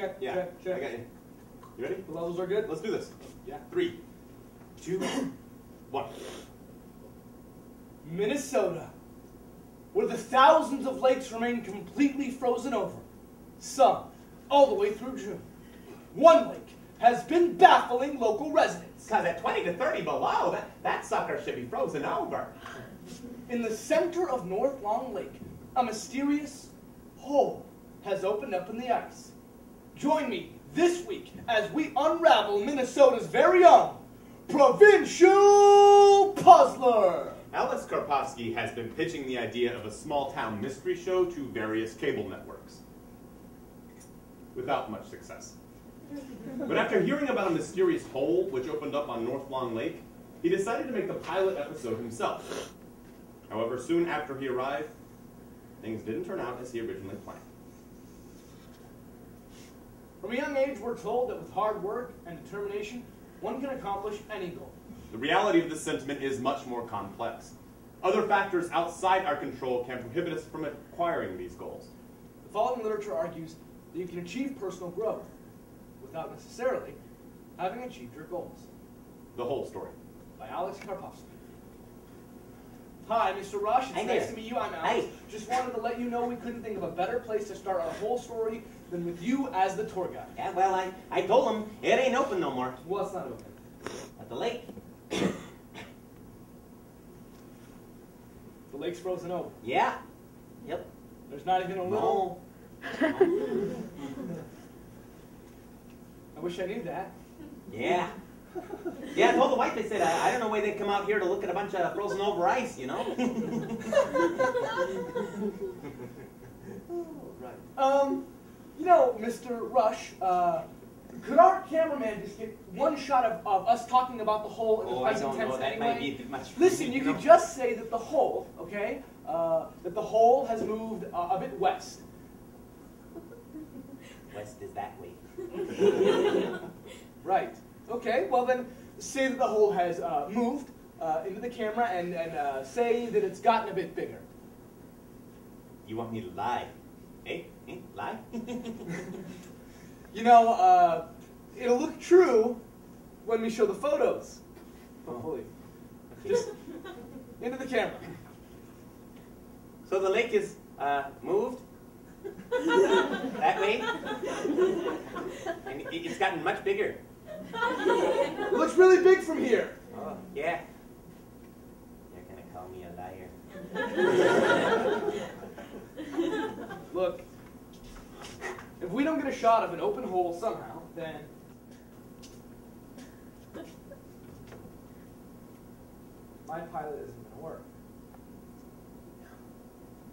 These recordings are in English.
check. Yeah, Check, check. I got you. You ready? The levels are good? Let's do this. Yeah. 3, 2, 1. Minnesota, where the thousands of lakes remain completely frozen over, some all the way through June. One lake has been baffling local residents. Because at 20 to 30 below, that sucker should be frozen over. In the center of North Long Lake, a mysterious hole has opened up in the ice. Join me this week as we unravel Minnesota's very own Provincial Puzzler. Alex Karpovsky has been pitching the idea of a small-town mystery show to various cable networks, without much success. But after hearing about a mysterious hole which opened up on North Long Lake, he decided to make the pilot episode himself. However, soon after he arrived, things didn't turn out as he originally planned. From a young age, we're told that with hard work and determination, one can accomplish any goal. The reality of this sentiment is much more complex. Other factors outside our control can prohibit us from acquiring these goals. The following literature argues that you can achieve personal growth without necessarily having achieved your goals. The whole story. By Alex Karpovsky. Hi, Mr. Rush. It's nice to meet you. I'm Alex. Hey. Just wanted to let you know we couldn't think of a better place to start our whole story than with you as the tour guide. Yeah, well, I told him it ain't open no more. Well, it's not open. At the lake. The lake's frozen over. Yeah. Yep. There's not even a little... No. I wish I knew that. Yeah. Yeah, I told the wife, they said, I don't know why they come out here to look at a bunch of frozen over ice, you know? You know, Mr. Rush, could our cameraman just get one shot of us talking about the hole in the Oh, I present don't tense know. That anyway? might be a bit much. Listen, you could just say that the hole, okay, that the hole has moved a bit west. West is that way. Right. Okay, well then, say that the hole has moved into the camera and say that it's gotten a bit bigger. You want me to lie? Eh? Lie? You know, it'll look true when we show the photos. Hopefully. Just into the camera. So the lake is moved? That way? And it's gotten much bigger. It looks really big from here. Oh, yeah. You're gonna call me a liar. Look, if we don't get a shot of an open hole somehow, then my pilot isn't going to work.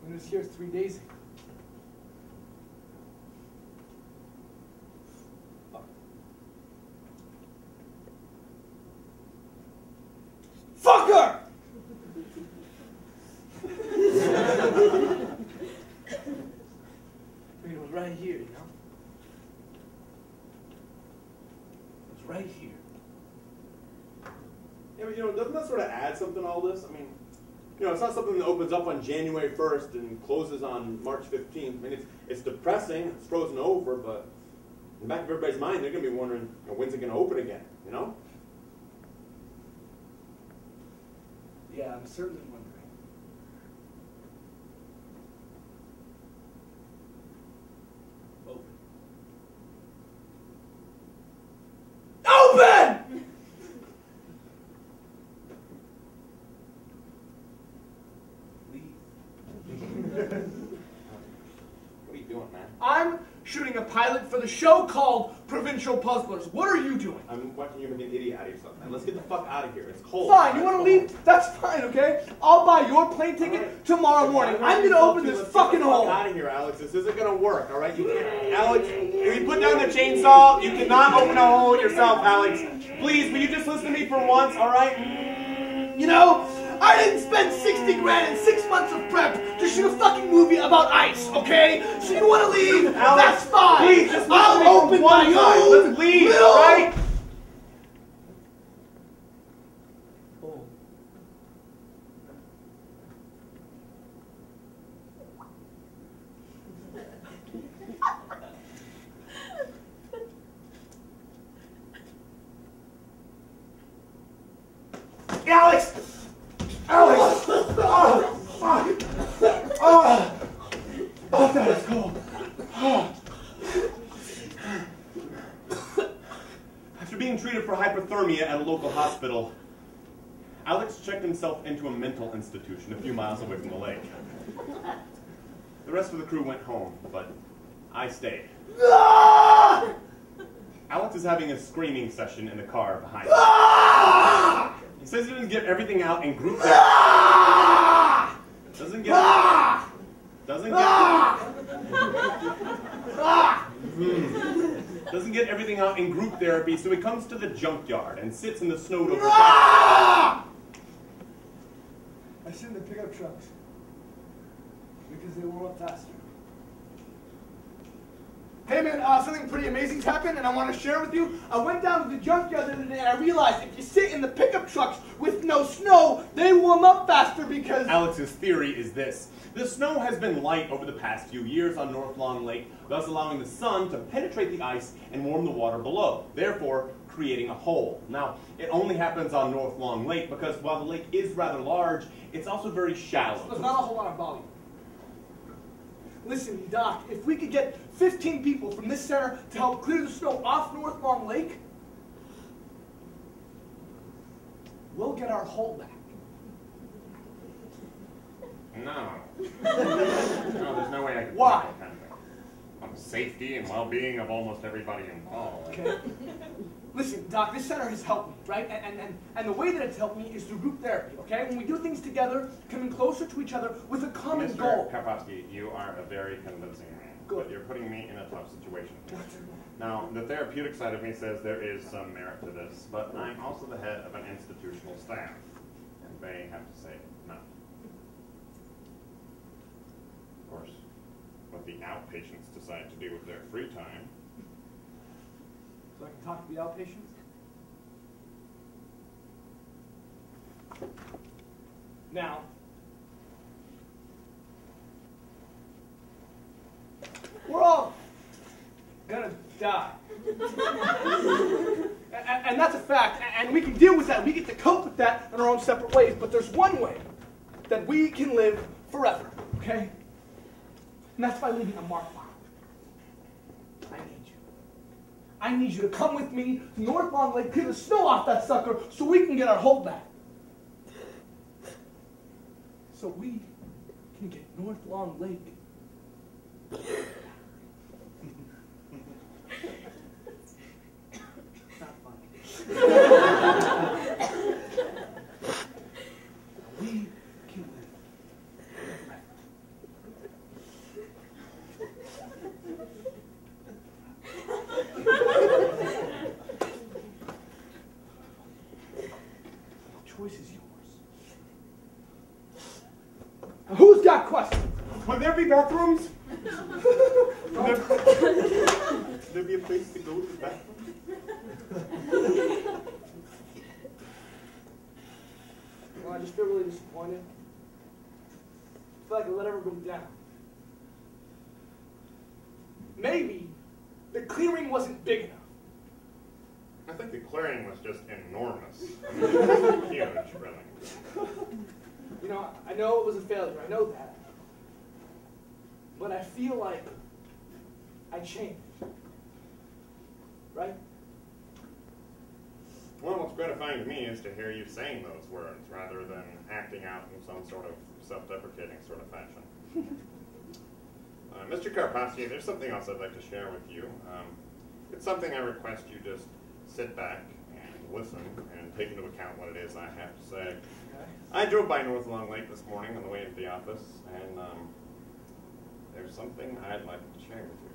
I was here 3 days ago. Fucker! I mean, it was right here, you know? It was right here. Yeah, but doesn't that sort of add something to all this? I mean, it's not something that opens up on January 1st and closes on March 15th. I mean, it's depressing, it's frozen over, but in the back of everybody's mind, they're going to be wondering, when's it going to open again, you know? Yeah, I'm certainly wondering. Open! What are you doing, man? I'm shooting a pilot for the show called Provincial Puzzlers. What are you doing? I'm watching you make an idiot out of yourself, man. Let's get the fuck out of here. It's cold. Fine, you want to leave? That's fine, okay? I'll buy your plane ticket tomorrow morning. I'm going to open this fucking hole. Get the fuck out of here, Alex. This isn't going to work, all right? You can't. Alex, if you put down the chainsaw, you cannot open a hole yourself, Alex. Please, will you just listen to me for once, all right? You know, I didn't spend 60 grand and 6 months of prep to shoot a fucking movie about ice, okay? So you want to leave? Alex, that's fine. Please, just I'll open my own. Let's leave, all right? Alex! Alex! Oh, that is cold. After being treated for hypothermia at a local hospital, Alex checked himself into a mental institution a few miles away from the lake. The rest of the crew went home, but I stayed. Alex is having a screaming session in the car behind him. He says he doesn't get everything out in group therapy. Doesn't get everything out in group therapy, so he comes to the junkyard and sits in the snowed over car. I sit in the pickup trucks because they warm up faster. Hey man, something pretty amazing's happened and I want to share with you. I went down to the junkyard the other day and I realized if you sit in the pickup trucks with no snow, they warm up faster because... Alex's theory is this. The snow has been light over the past few years on North Long Lake, thus allowing the sun to penetrate the ice and warm the water below, therefore creating a hole. Now, it only happens on North Long Lake because while the lake is rather large, it's also very shallow. There's not a whole lot of volume. Listen, Doc, if we could get 15 people from this center to help clear the snow off North Long Lake, we'll get our hole back. No. No, there's no way I could do Why? that kind of thing. On the safety and well-being of almost everybody involved. Okay. Listen, Doc, this center has helped me, right? And the way that it's helped me is through group therapy, okay? When we do things together, coming closer to each other with a common goal. Mr. Karpowski, you are a very convincing man. Good. But you're putting me in a tough situation. Now, the therapeutic side of me says there is some merit to this, but I'm also the head of an institutional staff, and they have to say no. Of course, what the outpatients decide to do with their free time. So I can talk to the outpatients? Now, we're all gonna die. and that's a fact, and we can deal with that. We get to cope with that in our own separate ways, but there's one way that we can live forever, okay? And that's by leaving a mark behind. I need you to come with me to North Long Lake, clear the snow off that sucker so we can get our hole back. So we can get North Long Lake. Not funny. We can live. Choice is yours. Now, who's got questions? Would there be bathrooms? Would there be a place to go to the bathroom? Well, I just feel really disappointed. I feel like I let everybody down. Maybe the clearing wasn't big enough. I think the clearing was just enormous. Huge, really. You know, I know it was a failure. I know that. But I feel like I changed. Right? Well, what's gratifying to me is to hear you saying those words rather than acting out in some sort of self-deprecating sort of fashion. Mr. Karpowski, there's something else I'd like to share with you. It's something I request you just sit back and listen and take into account what it is I have to say. Okay. I drove by North Long Lake this morning on the way into the office, and there's something I'd like to share with you.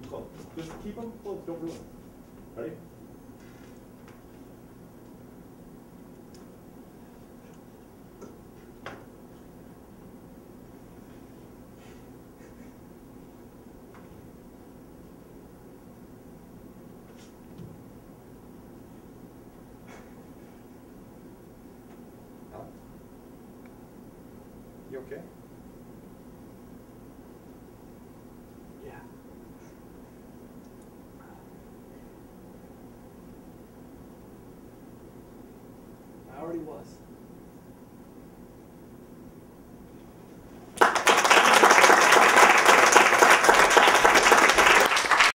Close. Just keep them close, don't ruin them. Ready? You okay? Yeah. us.